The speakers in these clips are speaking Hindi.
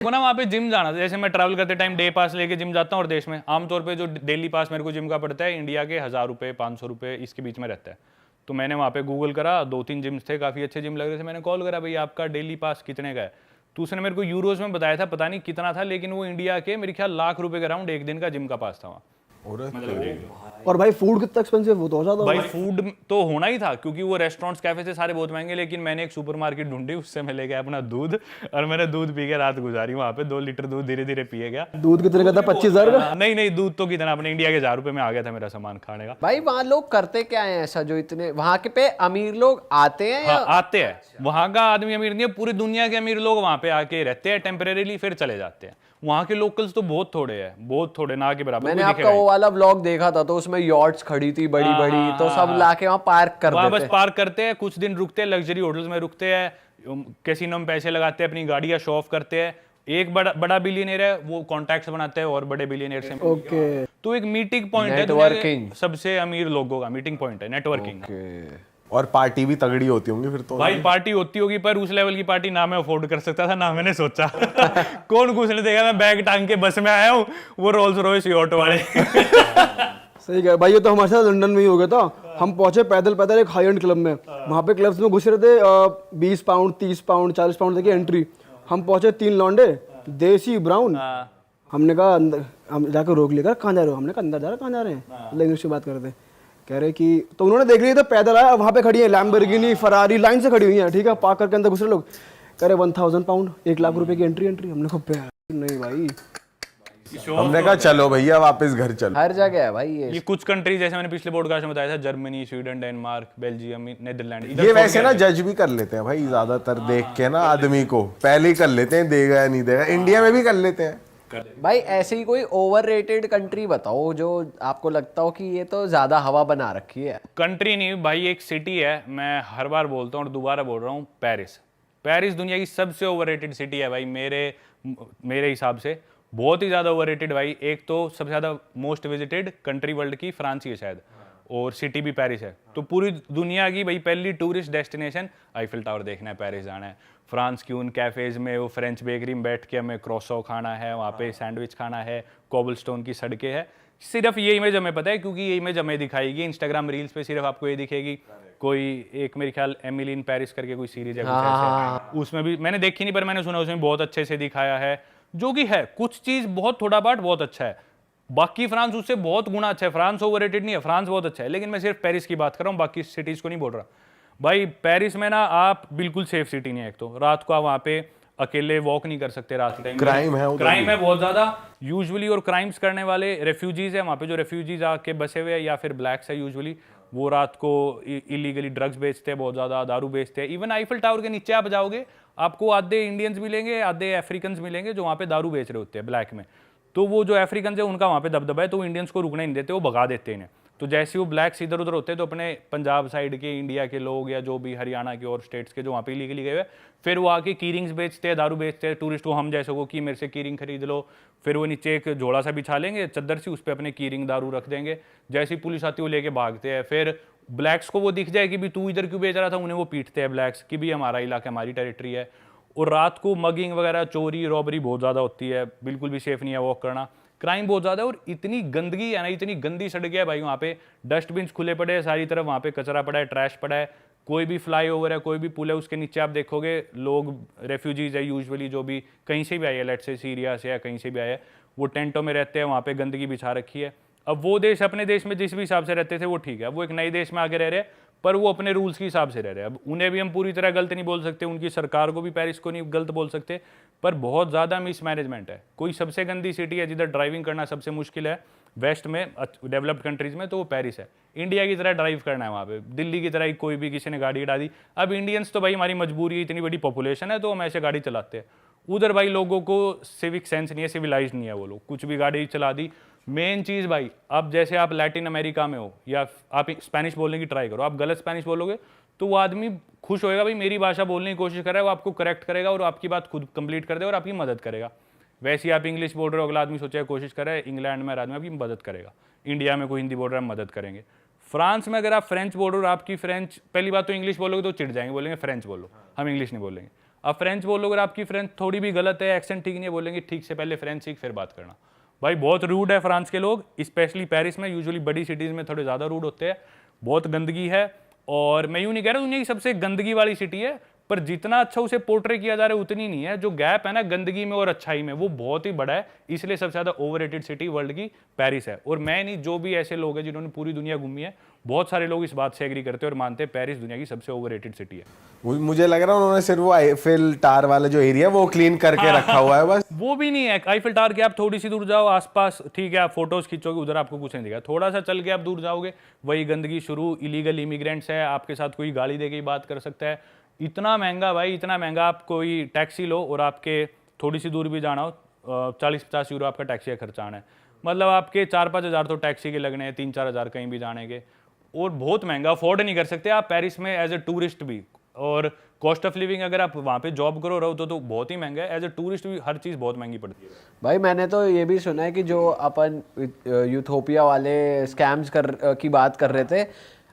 को ना वहाँ पे जिम जाना था, जैसे मैं ट्रैवल करते टाइम डे पास लेके जिम जाता हूँ और देश में आमतौर पे जो डेली पास मेरे को जिम का पड़ता है इंडिया के 1000 रुपये 500 रुपये इसके बीच में रहता है। तो मैंने वहाँ पे गूगल करा, 2-3 जिम्स थे, काफ़ी अच्छे जिम लग रहे थे। मैंने कॉल करा, भाई आपका डेली पास कितने का है? तो उसने मेरे को यूरोज में बताया था, पता नहीं कितना था, लेकिन वो इंडिया के मेरे ख्याल लाख रुपए के अराउंड एक दिन का जिम का पास था वहाँ। और भाई फूड कितना एक्सपेंसिव, वो तो ज्यादा। भाई फूड तो होना ही था क्योंकि वो रेस्टोरेंट्स कैफे से सारे बहुत महंगे, लेकिन मैंने एक सुपरमार्केट ढूंढी, उससे मैं ले गया अपना दूध और मैंने दूध पी के रात गुजारी वहाँ पे। 2 लीटर दूध धीरे धीरे पिए गया। दूध कितने का था? 25,000 का? नहीं नहीं, दूध तो कितना, अपने इंडिया के 1000 रुपये में आ गया था मेरा सामान खाने का। भाई वहाँ लोग करते क्या है ऐसा जो इतने वहाँ के पे अमीर लोग आते हैं? हाँ आते हैं, वहाँ का आदमी अमीर नहीं है, पूरी दुनिया के अमीर लोग वहाँ पे आके रहते हैं टेम्परेरीली, फिर चले जाते हैं। वहाँ के लोकल्स तो बहुत थोड़े हैं, बहुत थोड़े, ना के बराबर। मैंने आपका वो वाला व्लॉग देखा था, तो उसमें यॉट्स खड़ी थी बड़ी बड़ी, तो सब लाके वहाँ पार्क कर देते हैं। बस पार्क करते हैं, कुछ दिन रुकते हैं, लग्जरी होटल्स में रुकते हैं, कैसीनो में पैसे लगाते हैं, अपनी गाड़ियाँ शो ऑफ करते हैं। एक बड़ा बिलियनियर है, वो कॉन्टैक्ट्स बनाते हैं और बड़े बिलियनियर से। ओके। तो एक मीटिंग पॉइंट है नेटवर्किंग, सबसे अमीर लोगों का मीटिंग पॉइंट है नेटवर्किंग। और पार्टी भी तगड़ी होती होंगी फिर तो। भाई पार्टी होती होगी, पर उस लेवल की पार्टी ना मैं अफोर्ड कर सकता था, ना मैंने सोचा। कौन घुसने देगा? मैं बैग टांग के बस में आया हूँ, वो रोल्स रॉयस यॉट वाले। सही कह भाई, ये तो हमारे साथ लंदन में ही हो गया था। हम पहुंचे पैदल पैदल एक हाई एंड क्लब में, वहाँ पे क्लब्स में घुस रहे थे, 20 पाउंड 30 पाउंड 40 पाउंड तक की एंट्री। हम पहुंचे 3 लौंडे देसी ब्राउन। हमने कहा अंदर, हम जाकर रोक लिया, कहाँ जा रहे हो? हमने कहा अंदर जा रहे, कहाँ जा रहे हैं? मतलब इंग्लिश में बात कर रहे थे। कह रहे कि तो उन्होंने देख लिया, तो पैदल आया, वहाँ पे खड़ी है लैम्बोर्गिनी फरारी लाइन से खड़ी हुई है, ठीक है, पार्क करके अंदर घुस रहे लोग। कह रहे 1000 पाउंड, 1 लाख रुपए की एंट्री। हमने कहा नहीं भाई, हमने कहा चलो भैया वापस घर चलो। हर जगह है भाई ये कुछ कंट्री, जैसे मैंने पिछले पॉडकास्ट में बताया था, Germany, Sweden, Denmark, Belgium, Netherland. ये वैसे ना जज भी कर लेते हैं भाई, ज्यादातर देख के ना आदमी को पहले ही कर लेते हैं, देगा या नहीं देगा। इंडिया में भी कर लेते हैं भाई। ऐसे ही कोई ओवररेटेड कंट्री बताओ जो आपको लगता हो कि ये तो ज्यादा हवा बना रखी है। कंट्री नहीं भाई, एक सिटी है, मैं हर बार बोलता हूँ और दोबारा बोल रहा हूँ, पेरिस। पेरिस दुनिया की सबसे ओवररेटेड सिटी है भाई, मेरे हिसाब से बहुत ही ज़्यादा ओवररेटेड भाई। एक तो सबसे ज़्यादा मोस्ट विजिटेड कंट्री वर्ल्ड की फ्रांस ही है शायद, और सिटी भी पेरिस है। तो पूरी दुनिया की भाई पहली टूरिस्ट डेस्टिनेशन आईफिल टावर देखना है, पेरिस जाना है। फ्रांस की उन कैफ़ेज़ में, वो फ्रेंच बेकरी में बैठ के हमें क्रोसो खाना है, वहाँ पे सैंडविच खाना है, कोबलस्टोन की सड़कें हैं। सिर्फ ये इमेज हमें पता है क्योंकि ये इमेज हमें दिखाएगी इंस्टाग्राम रील्स पे, सिर्फ आपको ये दिखेगी। कोई एक मेरे ख्याल एमिली इन पेरिस करके कोई सीरीज है, उसमें भी मैंने देखी नहीं, पर मैंने सुना उसमें बहुत अच्छे से दिखाया है। जो कि है कुछ चीज़ बहुत थोड़ा बाट बहुत अच्छा है, बाकी फ्रांस उससे बहुत गुना अच्छा है। फ्रांस ओवररेटेड नहीं है, फ्रांस बहुत अच्छा है, लेकिन मैं सिर्फ पेरिस की बात कर रहा हूँ, बाकी सिटीज़ को नहीं बोल रहा भाई। पेरिस में ना आप बिल्कुल सेफ सिटी नहीं है। एक तो रात को आप वहाँ पे अकेले वॉक नहीं कर सकते रात के टाइम, क्राइम है बहुत ज़्यादा यूजुअली, और क्राइम्स करने वाले रेफ्यूजीज़ है वहाँ पे, जो रेफ्यूजीज आके बसे हुए हैं या फिर ब्लैक्स है यूजुअली, वो रात को इलीगली ड्रग्स बेचते हैं, बहुत ज़्यादा दारू बेचते हैं। इवन आईफिल टावर के नीचे आप जाओगे, आपको आधे इंडियंस मिलेंगे, आधे अफ्रीकन मिलेंगे जो वहाँ पे दारू बेच रहे होते हैं ब्लैक में। तो वो जो अफ्रीकन है उनका वहाँ पे दबदबा है, तो इंडियंस को रुकने नहीं देते, वो भगा देते हैं इन्हें। तो जैसे वो ब्लैक्स इधर उधर होते हैं, तो अपने पंजाब साइड के इंडिया के लोग या जो भी हरियाणा के और स्टेट्स के जो वहाँ पे इलीगली गए हुए, फिर वो आके की रिंग्स बेचते हैं, दारू बेचते हैं। टूरिस्ट को हम जैसे को कि मेरे से की रिंग खरीद लो, फिर वो नीचे एक झोला सा बिछा लेंगे चद्दर से, उस पर अपने की रिंग दारू रख देंगे। जैसी पुलिस आती है वो लेके भागते हैं। फिर ब्लैक्स को वो दिख जाए कि भी तू इधर क्यों बेच रहा था, उन्हें वो पीटते हैं ब्लैक्स कि भी हमारा इलाका, हमारी टेरिटरी है। और रात को मगिंग वगैरह, चोरी रॉबरी बहुत ज़्यादा होती है, बिल्कुल भी सेफ नहीं है वॉक करना, क्राइम बहुत ज़्यादा है। और इतनी गंदगी है ना, इतनी गंदी सड़क है भाई, वहाँ पे डस्टबिन्स खुले पड़े हैं सारी तरफ, वहाँ पे कचरा पड़ा है, ट्रैश पड़ा है। कोई भी फ्लाईओवर है, कोई भी पुल है, उसके नीचे आप देखोगे लोग, रेफ्यूजीज है यूजुअली, जो भी कहीं से भी आए हैं, लेट से सीरिया से या कहीं से भी आए हैं, वो टेंटों में रहते हैं, वहाँ पे गंदगी बिछा रखी है। अब वो देश अपने देश में जिस भी हिसाब से रहते थे वो ठीक है, वो एक नए देश में आके रह रहे हैं, पर वो अपने रूल्स के हिसाब से रह रहे हैं। अब उन्हें भी हम पूरी तरह गलत नहीं बोल सकते, उनकी सरकार को भी, पेरिस को नहीं गलत बोल सकते, पर बहुत ज़्यादा मिसमैनेजमेंट है। कोई सबसे गंदी सिटी है जिधर ड्राइविंग करना सबसे मुश्किल है वेस्ट में, डेवलप्ड कंट्रीज़ में, तो वो पेरिस है। इंडिया की तरह ड्राइव करना है वहाँ पे, दिल्ली की तरह ही कोई भी किसी ने गाड़ी गिरा दी। अब इंडियंस तो भाई हमारी मजबूरी है, इतनी बड़ी पॉपुलेशन है तो हम ऐसे गाड़ी चलाते हैं। उधर भाई लोगों को सिविक सेंस नहीं है, सिविलाइज नहीं है, वो लोग कुछ भी गाड़ी चला दी। मेन चीज़ भाई, अब जैसे आप लैटिन अमेरिका में हो या आप स्पेनिश बोलने की ट्राई करो, आप गलत स्पेनिश बोलोगे तो वो आदमी खुश होएगा, भाई मेरी भाषा बोलने की कोशिश कर रहा है, वो आपको करेक्ट करेगा और आपकी बात खुद कंप्लीट कर देगा और आपकी मदद करेगा। वैसे ही आप इंग्लिश बोल रहे हो, अगला आदमी सोचेगा, कोशिश कर रहा है, इंग्लैंड में आदमी आपकी मदद करेगा, इंडिया में कोई हिंदी बोल रहा है मदद करेंगे। फ्रांस में अगर आप फ्रेंच बोल रहे हो और आपकी फ्रेंच, पहली बात तो इंग्लिश बोलोगे तो चिढ़ जाएंगे, बोलेंगे फ्रेंच बोलो, हम इंग्लिश नहीं बोलेंगे। अब फ्रेंच बोलो, अगर आपकी फ्रेंच थोड़ी भी गलत है, एक्सेंट ठीक नहीं है, बोलेंगे ठीक से पहले फ्रेंच सीख फिर बात करना। भाई बहुत रूड है फ्रांस के लोग, स्पेशली पेरिस में। यूजुअली बड़ी सिटीज़ में थोड़े ज़्यादा रूड होते हैं, बहुत गंदगी है। और मैं यूँ नहीं कह रहा दुनिया की सबसे गंदगी वाली सिटी है, पर जितना अच्छा उसे पोर्ट्रे किया जा रहा है उतनी नहीं है। जो गैप है ना गंदगी में और अच्छाई में, वो बहुत ही बड़ा है, इसलिए सबसे ज़्यादा ओवररेटेड सिटी वर्ल्ड की पेरिस है। और मैं नहीं, जो भी ऐसे लोग हैं जिन्होंने पूरी दुनिया घूमी है, बहुत सारे लोग इस बात से एग्री करते हैं और मानते हैं पेरिस दुनिया की सबसे ओवररेटेड सिटी है। मुझे लग रहा है उन्होंने सिर्फ वो आईफिल टावर वाला जो एरिया वो क्लीन करके रखा हुआ है बस। वो भी नहीं है। आईफिल टावर के आप थोड़ी सी दूर जाओ आसपास, ठीक है, आप फोटोज खींचोगे, उधर आपको कुछ नहीं दिखेगा। थोड़ा सा चल के आप दूर जाओगे, वही गंदगी शुरू, इलीगल इमिग्रेंट्स है, आपके साथ कोई गाली दे के बात कर सकता है। इतना महंगा भाई, इतना महंगा। आप कोई टैक्सी लो और आपके थोड़ी सी दूर भी जाना हो, 40-50 यूरो आपका टैक्सी का खर्चा आना है। मतलब आपके 4-5 हज़ार तो टैक्सी के लगने हैं, 3-4 हज़ार कहीं भी जाने के। और बहुत महंगा, अफोर्ड नहीं कर सकते आप पेरिस में एज ए टूरिस्ट भी। और कॉस्ट ऑफ लिविंग अगर आप वहाँ पे जॉब करो रहो तो बहुत ही महंगा है। एज ए टूरिस्ट भी हर चीज़ बहुत महंगी पड़ती है भाई। मैंने तो ये भी सुना है कि जो अपन यूथोपिया वाले स्कैम्स की बात कर रहे थे,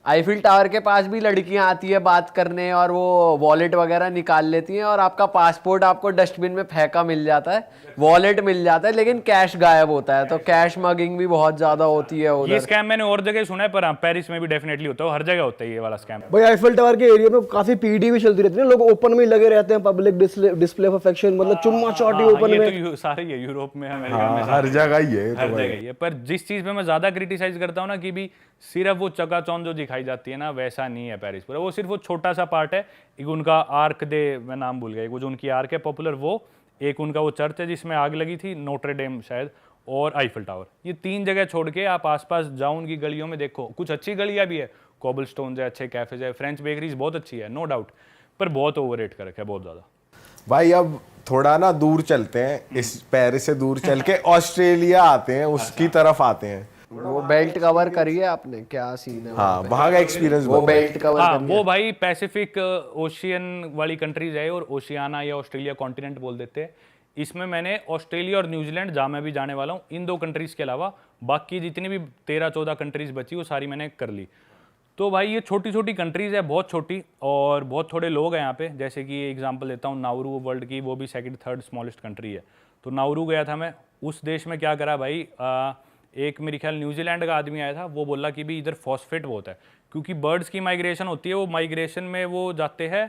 आईफिल टावर के पास भी लड़कियां आती है बात करने और वो वॉलेट वगैरह निकाल लेती हैं और आपका पासपोर्ट आपको डस्टबिन में फेंका मिल जाता है, वॉलेट मिल जाता है, लेकिन कैश गायब होता है। तो कैश मगिंग भी बहुत ज्यादा होती है उधर। ये स्कैम मैंने और जगह सुना है, पर हाँ पेरिस में भी डेफिनेटली होता है, हर जगह होता है ये वाला स्कैम। भाई आईफिल टावर के एरिया में काफी पीडी भी चलती रहती है, लोग ओपन में ही लगे रहते हैं, पब्लिक डिस्प्ले ऑफ अफेक्शन, मतलब चुम्मा चाटी ओपन ये में। तो सारे ही है, यूरोप में, अमेरिका में, हर जगह ही है हर जगह ही है। पर जिस चीज पे मैं ज्यादा क्रिटिसाइज करता हूँ ना, कि भी सिर्फ वो चकाचौंध जो दिखाई जाती है ना, वैसा नहीं है पेरिस पूरा। वो सिर्फ वो छोटा सा पार्ट है। एक उनका आर्क दे, मैं नाम भूल गया, वो जो उनकी आर्क है पॉपुलर, वो एक उनका वो चर्च है जिसमें आग लगी थी, नोट्रे डेम शायद, और आईफिल टावर। ये 3 जगह छोड़ के आप आसपास जाओ उनकी गलियों में, देखो कुछ अच्छी गलियां भी है, कोबलस्टोन है, अच्छे कैफेज है, फ्रेंच बेकरीज बहुत अच्छी है, नो डाउट, पर बहुत ओवररेट कर रखा है, बहुत ज्यादा। भाई अब थोड़ा ना दूर चलते हैं, इस पेरिस से दूर चल के ऑस्ट्रेलिया आते हैं, उसकी तरफ आते हैं। वो बेल्ट कवर करिए आपने, क्या सीन है? हाँ, वहाँ का एक्सपीरियंस वो बेल्ट कवर हाँ, करिए। वो भाई पैसिफिक ओशियन वाली कंट्रीज है, और ओशियाना या ऑस्ट्रेलिया कॉन्टिनेंट बोल देते हैं। इसमें मैंने ऑस्ट्रेलिया और न्यूजीलैंड, जहाँ मैं भी जाने वाला हूँ, इन 2 कंट्रीज के अलावा बाकी जितनी भी 13-14 कंट्रीज बची वो सारी मैंने कर ली। तो भाई ये छोटी छोटी कंट्रीज है, बहुत छोटी, और बहुत थोड़े लोग हैं यहाँ पे। जैसे कि एग्जांपल देता हूँ, नाउरू वर्ल्ड की वो भी 2nd-3rd स्मॉलेस्ट कंट्री है। तो नाउरू गया था मैं, उस देश में क्या करा भाई, एक मेरे ख्याल न्यूजीलैंड का आदमी आया था, वो बोला कि भी इधर फॉस्फेट बहुत है, क्योंकि बर्ड्स की माइग्रेशन होती है, वो माइग्रेशन में वो जाते हैं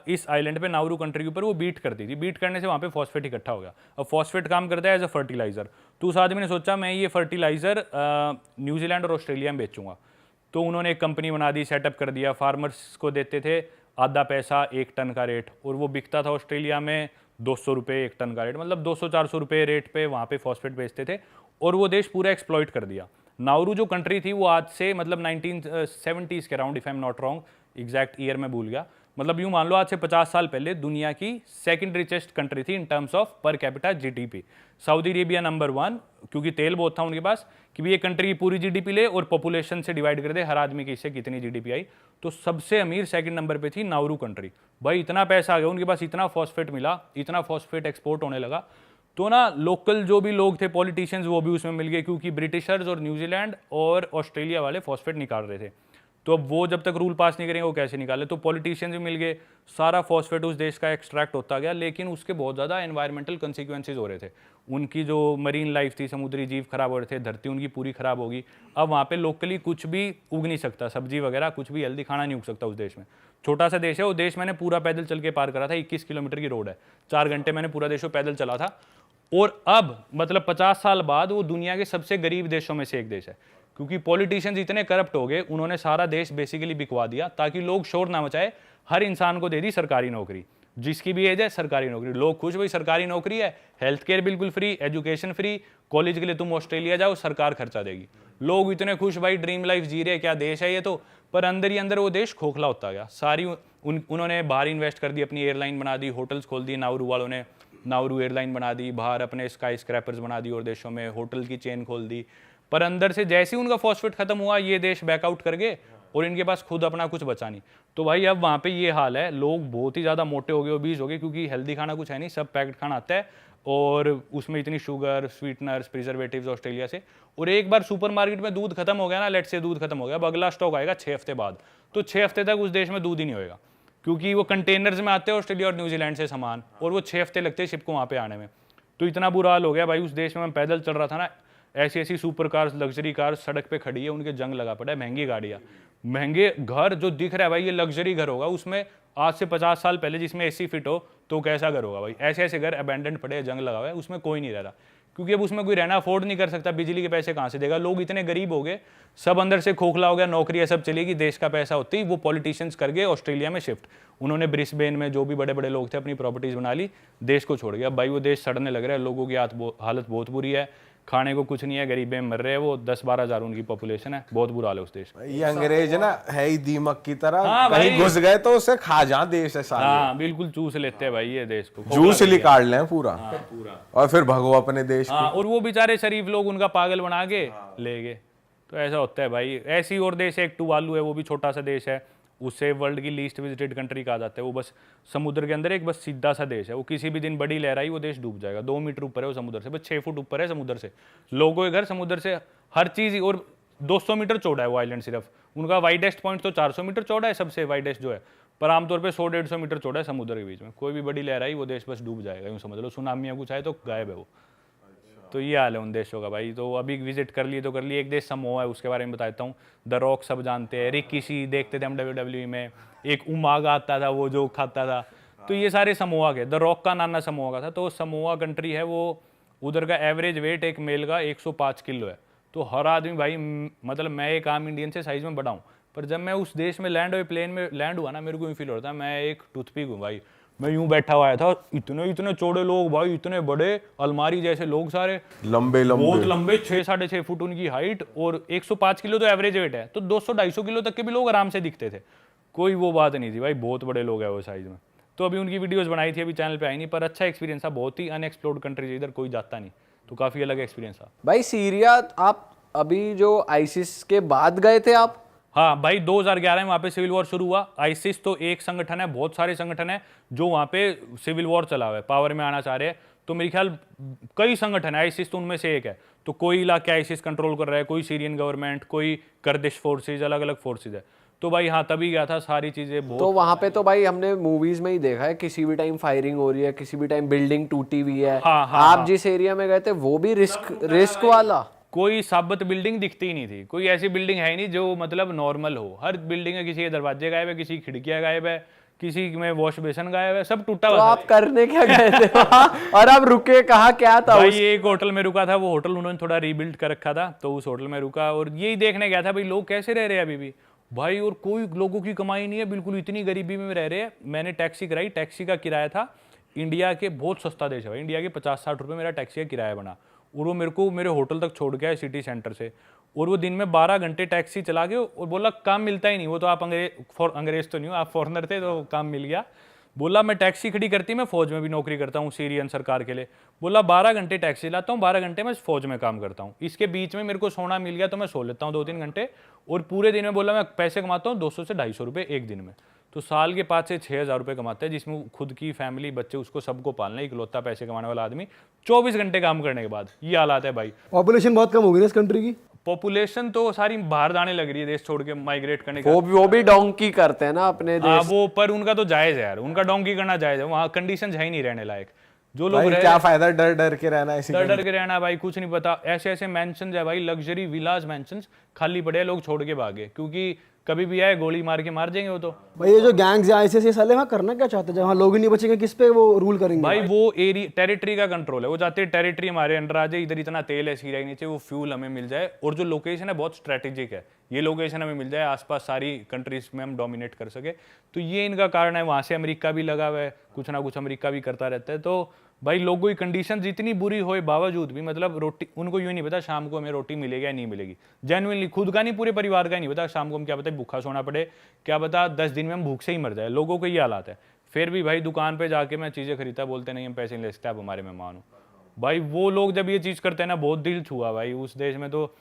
इस आइलैंड पे, नाउरू कंट्री के ऊपर, वो बीट करती थी, बीट करने से वहाँ पे फॉस्फेट इकट्ठा हो गया। अब फॉस्फेट काम करता है एज अ फर्टिलाइजर। तो उस आदमी ने सोचा मैं ये फर्टिलाइजर न्यूजीलैंड और ऑस्ट्रेलिया में बेचूंगा। तो उन्होंने एक कंपनी बना दी, सेटअप कर दिया, फार्मर्स को देते थे आधा पैसा 1 टन का रेट, और वो बिकता था ऑस्ट्रेलिया में 200 रुपये 1 टन का रेट, मतलब 200-400 रुपये रेट पे वहाँ पे फॉस्फेट बेचते थे, और वो देश पूरा एक्सप्लॉइट कर दिया। नाउरू जो कंट्री थी वो आज से मतलब 1970s के around, if I am not wrong, exact year में भूल गया, मतलब यूँ मान लो आज से 50 साल पहले दुनिया की 2nd रिचेस्ट कंट्री थी in terms of per capita GDP. Saudi Arabia number 1, क्योंकि तेल बहुत था उनके पास, कि भी ये कंट्री की पूरी जीडीपी ले और पॉपुलेशन से डिवाइड कर दे हर आदमी की इससे कितनी जीडीपी आई, तो सबसे अमीर 2nd नंबर पे थी नाउरू कंट्री। भाई इतना पैसा आ गया उनके पास, इतना फॉस्फेट मिला, इतना फॉस्फेट एक्सपोर्ट होने लगा, तो ना लोकल जो भी लोग थे पॉलिटिशियंस, वो भी उसमें मिल गए, क्योंकि ब्रिटिशर्स और न्यूजीलैंड और ऑस्ट्रेलिया वाले फॉस्फेट निकाल रहे थे। तो अब वो जब तक रूल पास नहीं करेंगे वो कैसे निकाले, तो पॉलिटिशियंस भी मिल गए, सारा फॉस्फेट उस देश का एक्सट्रैक्ट होता गया, लेकिन उसके बहुत ज़्यादा एनवायरमेंटल कंसिक्वेंसेज हो रहे थे। उनकी जो मरीन लाइफ थी, समुद्री जीव खराब हो रहे थे, धरती उनकी पूरी खराब होगी। अब वहाँ पे लोकली कुछ भी उग नहीं सकता, सब्जी वगैरह कुछ भी हेल्दी खाना नहीं उग सकता उस देश में। छोटा सा देश है वो देश, मैंने पूरा पैदल चल के पार करा था, 21 किलोमीटर की रोड है, 4 घंटे मैंने पूरा देश पैदल चला था। और अब मतलब 50 साल बाद वो दुनिया के सबसे गरीब देशों में से एक देश है, क्योंकि पॉलिटिशियंस इतने करप्ट हो गए, उन्होंने सारा देश बेसिकली बिकवा दिया ताकि लोग शोर ना मचाए। हर इंसान को दे दी सरकारी नौकरी, जिसकी भी एज है सरकारी नौकरी, लोग खुश, भाई सरकारी नौकरी है, हेल्थ केयर बिल्कुल फ्री, एजुकेशन फ्री, कॉलेज के लिए तुम ऑस्ट्रेलिया जाओ सरकार खर्चा देगी। लोग इतने खुश, भाई ड्रीम लाइफ जी रहे, क्या देश है ये तो। पर अंदर ही अंदर वो देश खोखला होता गया। सारी उन्होंने बाहर इन्वेस्ट कर दी, अपनी एयरलाइन बना दी, होटल्स खोल दी, नाउरू वालों ने नाउरू एयरलाइन बना दी, बाहर अपने स्काई स्क्रैपर्स बना दी और देशों में होटल की चेन खोल दी। पर अंदर से जैसे ही उनका फॉस्फेट खत्म हुआ, ये देश बैकआउट कर गए और इनके पास खुद अपना कुछ बचा नहीं। तो भाई अब वहाँ पे ये हाल है, लोग बहुत ही ज़्यादा मोटे हो गए, ओबीज हो गए, क्योंकि हेल्दी खाना कुछ है नहीं, सब पैकेट खाना आता है और उसमें इतनी शुगर, स्वीटनर्स, प्रिजर्वेटिव्स ऑस्ट्रेलिया से। और एक बार सुपरमार्केट में दूध खत्म हो गया ना, लेट से दूध खत्म हो गया, अब अगला स्टॉक आएगा 6 हफ्ते बाद, तो 6 हफ्ते तक उस देश में दूध ही नहीं होएगा, क्योंकि वो कंटेनर्स में आते हैं ऑस्ट्रेलिया और न्यूजीलैंड से सामान, और वो 6 हफ्ते लगते हैं शिप को वहाँ पे आने में। तो इतना बुरा हाल हो गया भाई उस देश में। मैं पैदल चल रहा था ना, ऐसी ऐसी सुपर कार्स, लग्जरी कार सड़क पे खड़ी है, उनके जंग लगा पड़ा है। महंगी गाड़ियाँ, महंगे घर जो दिख रहा है भाई, ये लग्जरी घर होगा, उसमें आज से 50 साल पहले जिसमें एसी फिट हो तो कैसा घर होगा भाई। ऐसे ऐसे घर अबैंडन पड़े हैं, जंग लगा हुआ है, उसमें कोई नहीं रह रहा, क्योंकि अब उसमें कोई रहना अफोर्ड नहीं कर सकता। बिजली के पैसे कहाँ से देगा, लोग इतने गरीब हो गए, सब अंदर से खोखला हो गया, नौकरियाँ सब चलेगी, देश का पैसा होती ही वो पॉलिटिशियंस कर गए ऑस्ट्रेलिया में शिफ्ट। उन्होंने ब्रिस्बेन में जो भी बड़े बड़े लोग थे अपनी प्रॉपर्टीज बना ली, देश को छोड़ गया। अब भाई वो देश सड़ने लग रहा है, लोगों की हालत बहुत बुरी है, खाने को कुछ नहीं है, गरीबे मर रहे हैं। वो 10-12 हज़ार उनकी पॉपुलेशन है, बहुत बुरा हाल है उस देश में। ये अंग्रेज ना है ही दीमक की तरह, हाँ कहीं भाई। घुस गए तो उसे खा जा देश है साले। हाँ बिल्कुल, चूस लेते हैं भाई ये देश को, जूस निकाल लें पूरा, और फिर भगो अपने देश हाँ, और वो बेचारे शरीफ लोग उनका पागल बना के ले गए। तो ऐसा होता है भाई। ऐसी और देश है, एक टुवालू है, वो भी छोटा सा देश है, उससे वर्ल्ड की लीस्ट विजिटेड कंट्री कहा जाता है। वो बस समुद्र के अंदर एक बस सीधा सा देश है, वो किसी भी दिन बड़ी लहर आई वो देश डूब जाएगा। 2 मीटर ऊपर है वो समुद्र से, बस 6 फुट ऊपर है समुद्र से। लोगों के घर समुद्र से, हर चीज़, और 200 मीटर चौड़ा है वो आइलैंड सिर्फ। उनका वाइडेस्ट पॉइंट तो 400 मीटर चौड़ा है, सबसे वाइडेस्ट जो है, पर आमतौर पर 100-150 मीटर चौड़ा है समुद्र के बीच में। कोई भी बड़ी लहर आई वो देश बस डूब जाएगा, यूँ समझ लो। सुनामी या कुछ आए तो गायब है वो। तो ये हाल है उन देशों का भाई। तो अभी विजिट कर लिए तो कर लिए। एक देश समोआ है, उसके बारे में बताता हूँ। द रॉक सब जानते हैं, रिकी सी देखते थे हम WWE में, एक उमागा आता था वो जो खाता था। तो ये सारे समोआ के, द रॉक का नाना समोआ का था। तो समोआ कंट्री है वो, उधर का एवरेज वेट एक मेल का 105 किलो है। तो हर आदमी भाई, मतलब मैं एक आम इंडियन से साइज में बड़ा हूँ, पर जब मैं उस देश में लैंड हुए, प्लेन में लैंड हुआ ना, मेरे को यूँ फील होता है मैं एक टूथपिक हूँ भाई। मैं यूं बैठा हुआ था, इतने इतने चौड़े लोग भाई, इतने बड़े अलमारी जैसे लोग, सारे लंबे बहुत लंबे, 6-6.5 फुट उनकी हाइट, और 105 किलो तो एवरेज वेट है। तो 200-250 किलो तक के भी लोग आराम से दिखते थे, कोई वो बात नहीं थी भाई। बहुत बड़े लोग हैं वो साइज में। तो अभी उनकी वीडियोस बनाई थी, अभी चैनल पे आई नहीं, पर अच्छा एक्सपीरियंस था। बहुत ही अनएक्सप्लोर्ड कंट्री, इधर कोई जाता नहीं, तो काफ़ी अलग एक्सपीरियंस था भाई। सीरिया आप अभी जो आईसिस के बाद गए थे आप? हाँ भाई, 2011 में वहाँ पे सिविल वॉर शुरू हुआ। आईसिस तो एक संगठन है, बहुत सारे संगठन है जो वहाँ पे सिविल वॉर चला हुआ है, पावर में आना चाह रहे हैं। तो मेरे ख्याल कई संगठन है, आईसिस तो उनमें से एक है। तो कोई इलाके आईसिस कंट्रोल कर रहा है, कोई सीरियन गवर्नमेंट, कोई कर्दिश फोर्सेज, अलग अलग फोर्सेज है। तो भाई हाँ, तभी गया था, सारी चीज़ें बहुत। तो वहाँ पे तो भाई हमने मूवीज में ही देखा है, किसी भी टाइम फायरिंग हो रही है, किसी भी टाइम बिल्डिंग टूटी हुई है। आप जिस एरिया में गए थे वो भी रिस्क वाला? कोई साबित बिल्डिंग दिखती ही नहीं थी, कोई ऐसी बिल्डिंग है ही नहीं जो मतलब नॉर्मल हो। हर बिल्डिंग में किसी के दरवाजे गायब है, किसी की खिड़कियां गायब है, किसी में वॉश बेसन गायब है, सब टूटा हुआ। तो आप करने क्या गए थे वहाँ? और आप रुके कहाँ, क्या था? भाई एक होटल में रुका था, वो होटल उन्होंने थोड़ा रीबिल्ड कर रखा था, तो उस होटल में रुका और यही देखने गया था भाई लोग कैसे रह रहे हैं अभी भी भाई। और कोई लोगों की कमाई नहीं है, बिल्कुल इतनी गरीबी में रह रहे हैं। मैंने टैक्सी कराई, टैक्सी का किराया था इंडिया के, बहुत सस्ता देश है भाई, इंडिया के 50-60 रुपये मेरा टैक्सी का किराया बना। और वो मेरे को मेरे होटल तक छोड़ गया है सिटी सेंटर से, और वो दिन में 12 घंटे टैक्सी चला के, और बोला काम मिलता ही नहीं। वो तो आप अंग्रेज तो नहीं हो, आप फॉरनर थे, तो काम मिल गया। बोला मैं टैक्सी खड़ी करती, मैं फौज में भी नौकरी करता हूँ सीरियन सरकार के लिए। बोला 12 घंटे टैक्सी लाता हूँ, 12 घंटे मैं फौज में काम करता हूँ, इसके बीच में मेरे को सोना मिल गया तो मैं सो लेता हूँ 2-3 घंटे, और पूरे दिन में बोला मैं पैसे कमाता हूँ 200 से 250 रुपये एक दिन में। तो साल के 5 से 6 हज़ार रुपये कमाता है, जिसमें खुद की फैमिली, बच्चे, उसको सबको पालना, इकलौता पैसे कमाने वाला आदमी 24 घंटे काम करने के बाद। ये हालात है भाई। पॉपुलेशन बहुत कम हो गई ना इस कंट्री की। पॉपुलेशन तो सारी बाहर जाने लग रही है, देश छोड़ के माइग्रेट करने का। वो भी डोंकी करते हैं ना अपने हाँ देश। वो, पर उनका तो जायज़ है यार, उनका डोंकी करना जायज़ है। वहाँ कंडीशंस है ही नहीं रहने लायक। जो लोग भाई क्या फायदा डर डर के रहना, ऐसी डर के रहना भाई, कुछ नहीं पता। ऐसे ऐसे मैंशंस है भाई, लग्जरी विलाज मैंशंस खाली पड़े हैं, लोग छोड़ के भागे, क्योंकि कभी भी आए गोली मार के मार जाएंगे वो तो। भाई ये जो गैंग्स या ऐसे साले वहाँ करना क्या चाहते हैं, जहाँ लोग ही नहीं बचेंगे, किस पे वो रूल करेंगे? भाई वो एरिया टेरिटरी का कंट्रोल है, वो चाहते हैं टेरिटरी हमारे अंडर आ जाए, इधर इतना तेल है सीरिया के नीचे, वो फ्यूल हमें मिल जाए, और जो लोकेशन है बहुत स्ट्रेटेजिक है, ये लोकेशन हमें मिल जाए, आसपास सारी कंट्रीज में हम डोमिनेट कर सके। तो ये इनका कारण है। वहाँ से अमेरिका भी लगा हुआ है, कुछ ना कुछ अमेरिका भी करता रहता है। तो भाई लोगों की कंडीशन जितनी बुरी होए बावजूद भी, मतलब रोटी उनको यूँ नहीं पता शाम को हमें रोटी मिलेगी या नहीं मिलेगी। जेन्युइनली खुद का नहीं, पूरे परिवार का ही नहीं पता शाम को हम क्या पता भूखा सोना पड़े, क्या पता 10 दिन में हम भूख से ही मर जाए। लोगों को ये हालात है। फिर भी भाई दुकान पे जाके मैं चीज़ें खरीदता, बोलते नहीं हम पैसे नहीं ले सकते, आप हमारे मेहमान हो। भाई वो लोग जब ये चीज़ करते हैं ना, बहुत दिल छुआ भाई उस देश में तो।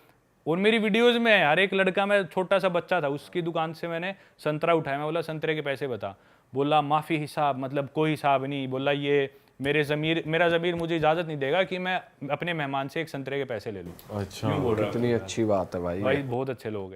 और मेरी वीडियोज़ में हर एक लड़का, मैं छोटा सा बच्चा था, उसकी दुकान से मैंने संतरा उठाया, मैं बोला संतरे के पैसे बता, बोला माफ़ी हिसाब, मतलब कोई हिसाब नहीं। बोला ये मेरा ज़मीर मुझे इजाज़त नहीं देगा कि मैं अपने मेहमान से एक संतरे के पैसे ले लूँ। अच्छा, इतनी अच्छी बात है भाई। भाई बहुत अच्छे लोग हैं।